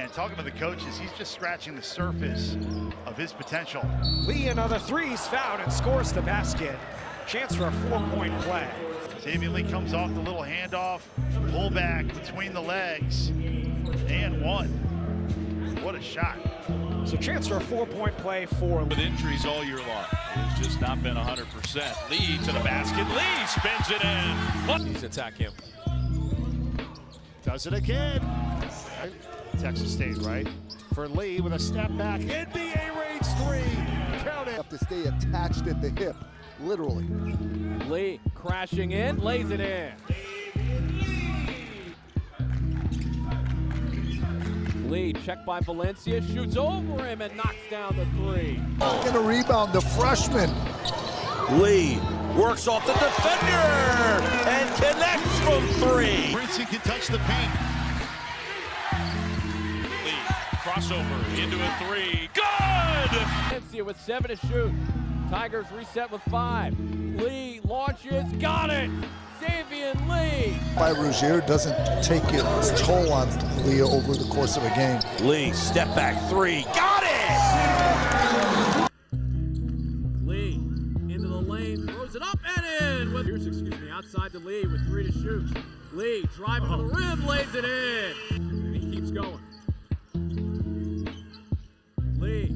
And talking to the coaches, he's just scratching the surface of his potential. Lee, another three, he's fouled and scores the basket. Chance for a 4-point play. XAIVIAN Lee comes off the little handoff, pullback between the legs, and one. What a shot. So chance for a 4-point play for with injuries all year long. It's just not been 100%. Lee to the basket. Lee spins it in. He's attack him. Does it again. Texas State, right? For Lee with a step back. NBA range three. Count it. Have to stay attached at the hip, literally. Lee crashing in, lays it in. Lee checked by Valencia, shoots over him and knocks down the three. Gonna rebound the freshman. Lee works off the defender and connects from three. Princeton can touch the paint. Lee crossover into a three. Good! Valencia with 7 to shoot. Tigers reset with 5. Lee launches, got it! XAIVIAN Lee! By Rozier doesn't take its toll on Lee over the course of a game. Lee, step back three, got it! Lee into the lane, throws it up and in! Here's, outside to Lee with 3 to shoot. Lee driving to the rim, lays it in! And he keeps going. Lee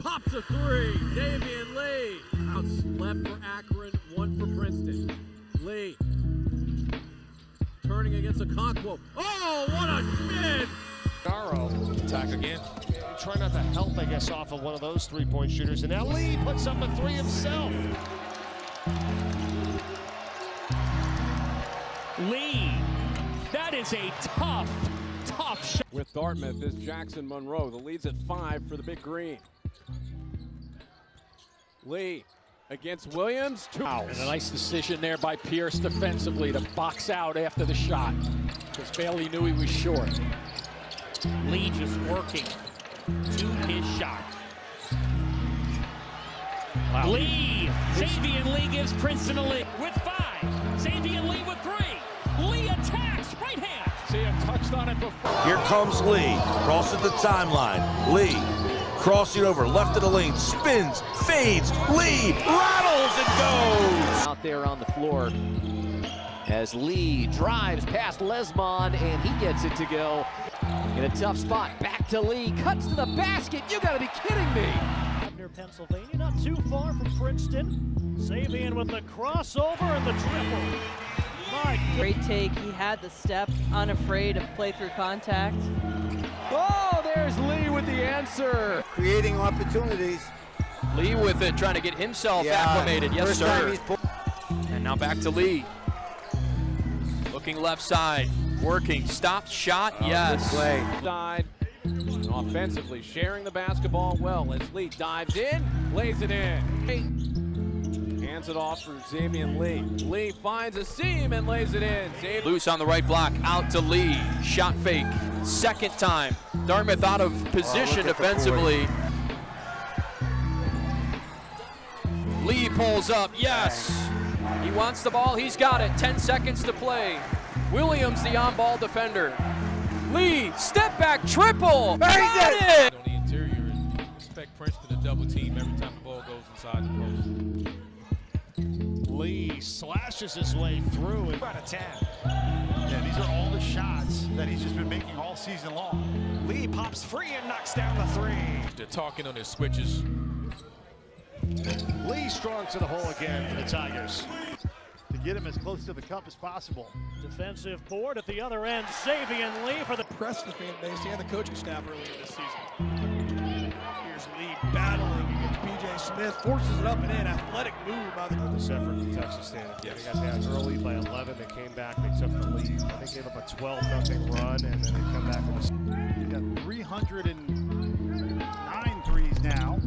pops a 3, XAIVIAN Lee! Outs left for Akron, 1 for Princeton. Lee turning against Okonkwo. Oh, what a spin! Caro attack again. Try not to help, I guess, off of one of those three-point shooters. And now Lee puts up a three himself. Lee, that is a tough shot. With Dartmouth is Jackson Monroe. The lead's at 5 for the Big Green. Lee against Williams, 2 And a nice decision there by Pierce defensively to box out after the shot because Bailey knew he was short. Lee just working to his shot. Wow. Lee, XAIVIAN Lee gives Princeton a lead with 5. XAIVIAN Lee with 3. Lee attacks, right hand. See him touched on it before. Here comes Lee, crosses the timeline. Lee crossing over, left of the lane, spins, fades, Lee rattles and goes! Out there on the floor as Lee drives past Lesmond and he gets it to go in a tough spot. Back to Lee, cuts to the basket. You gotta be kidding me. Near Pennsylvania, not too far from Princeton. XAIVIAN with the crossover and the triple. My great take. He had the step, unafraid of play through contact. Oh, there's Lee with the answer. Creating opportunities. Lee with it, trying to get himself acclimated. Yes, sir. And now back to Lee. Looking left side, working, stop, shot, yes. Play. Side, and offensively sharing the basketball well as Lee dives in, lays it in. Hands it off for XAIVIAN Lee. Lee finds a seam and lays it in. Loose on the right block, out to Lee. Shot fake, second time. Dartmouth out of position defensively. Lee pulls up, yes. He wants the ball, he's got it. 10 seconds to play. Williams, the on-ball defender. Lee, step back, triple. Got it! On the interior, and expect Princeton to double team every time the ball goes inside the post. Lee slashes his way through and out of 10. Yeah, these are all the shots that he's just been making all season long. Lee pops free and knocks down the 3. They're talking on their switches. Lee strong to the hole again for the Tigers. To get him as close to the cup as possible. defensive board at the other end. XAIVIAN Lee for the Press the fan base and the coaching staff earlier this season. Here's Lee battling against B.J. Smith, forces it up and in. Athletic move by this effort from Texas State. Yes. They got down early by 11. They came back. They took the lead. I think gave up a 12-0 run, and then they come back with a. He's got 309 threes now.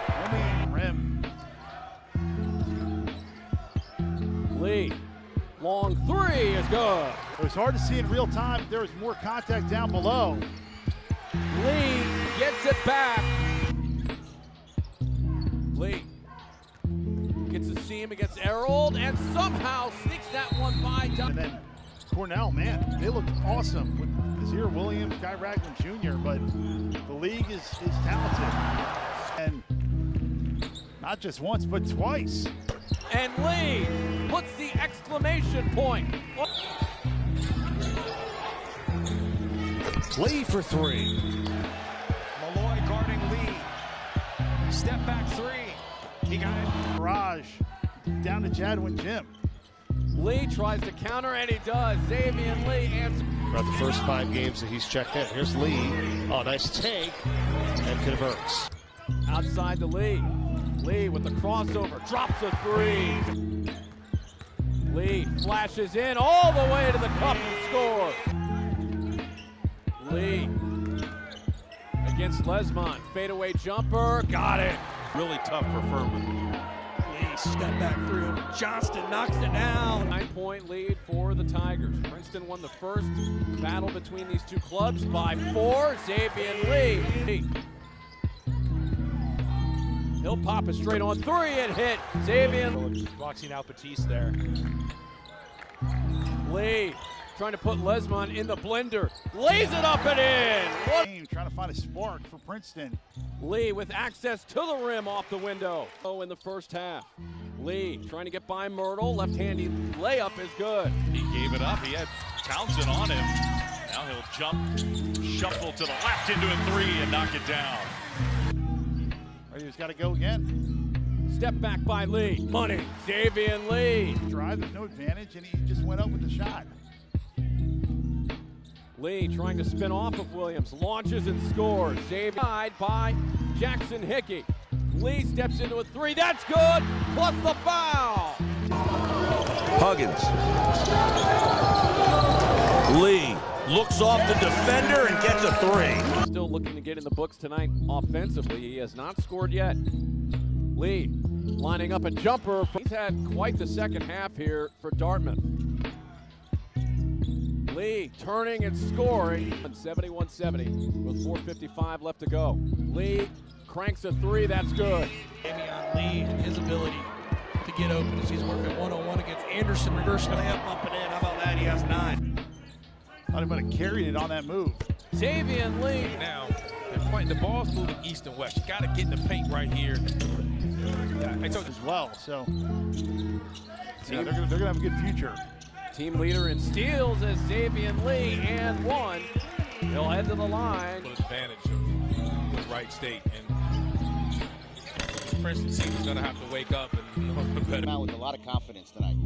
Only rim. Lee, long three is good. It was hard to see in real time. There was more contact down below. Lee gets it back. Lee gets a seam against Errold and somehow sneaks that one by. And then Cornell, man, they look awesome with Nazir Williams, Guy Ragland Jr., but the league is talented. And not just once, but twice. And Lee puts the exclamation point. Lee for three. Malloy guarding Lee. Step back three. He got it. Barrage down to Jadwin Jim. Lee tries to counter, and he does. Xavian Lee answers. Throughout the first 5 games that he's checked in. Here's Lee. Oh, nice take. And converts. Outside to Lee. Lee with the crossover. Drops a three. Lee flashes in all the way to the cup and score. Lee against Lesmond. Fadeaway jumper. Got it. Really tough for Furman. Lee step back through. Johnston knocks it down. 9-point lead for the Tigers. Princeton won the first battle between these two clubs by 4. Xavian Lee. He'll pop it straight on 3 and hit. Xavian. Boxing out Batiste there. Lee trying to put Lesmond in the blender. Lays it up and in. Trying to find a spark for Princeton. Lee with access to the rim off the window. In the first half. Lee trying to get by Myrtle. Left-handed layup is good. He gave it up. He had Townsend on him. Now he'll jump, shuffle to the left into a 3 and knock it down. He's got to go again. Step back by Lee. Money. Xavian Lee. Drive, there's no advantage, and he just went up with the shot. Lee trying to spin off of Williams. Launches and scores. Xavier by Jackson Hickey. Lee steps into a 3. That's good. Plus the foul. Huggins. Lee looks off the defender and gets a 3. Still looking to get in the books tonight offensively. He has not scored yet. Lee lining up a jumper. He's had quite the second half here for Dartmouth. Lee turning and scoring. 71-70 with 4:55 left to go. Lee cranks a 3. That's good. XAIVIAN Lee and his ability to get open as he's working one-on-one against Anderson. Reverse layup, up and in. How about that? He has 9. Thought he might have carried it on that move. Xavian Lee. Now, they're pointing, the ball's moving east and west. You got to get in the paint right here. As well, so yeah, they're gonna have a good future. Team leader in steals as Xavian Lee and 1. He'll head to the line. Advantage of Wright State, and Princeton team is going to have to wake up and know better. Out with a lot of confidence tonight.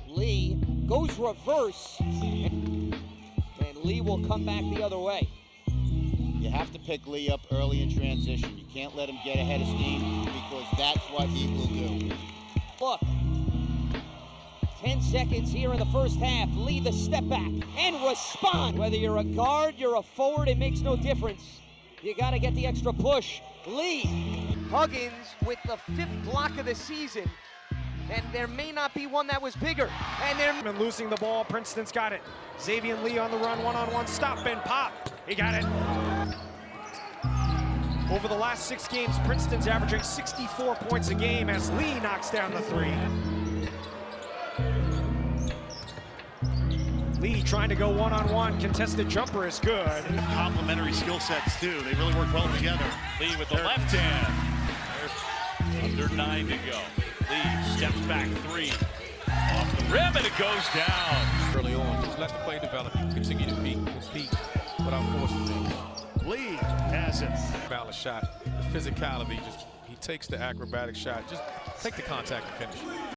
Lee goes reverse, and Lee will come back the other way. You have to pick Lee up early in transition. You can't let him get ahead of steam because that's what he will do. Look, 10 seconds here in the first half. Lee the step back and respond. Whether you're a guard, you're a forward, it makes no difference. You got to get the extra push. Lee. Huggins with the 5th block of the season. And there may not be one that was bigger. And they're losing the ball. Princeton's got it. Xavian Lee on the run, one-on-one stop and pop. He got it. Over the last 6 games, Princeton's averaging 64 points a game as Lee knocks down the 3. Lee trying to go one-on-one. Contested jumper is good. Complementary skill sets, too. They really work well together. Lee with the left hand. Under 9 to go. Lee steps back 3. Off the rim, and it goes down. Early on, just let the play develop. Continue to compete without forcing things. Lee has it. Balance shot. The physicality, he takes the acrobatic shot. Just take the contact and finish.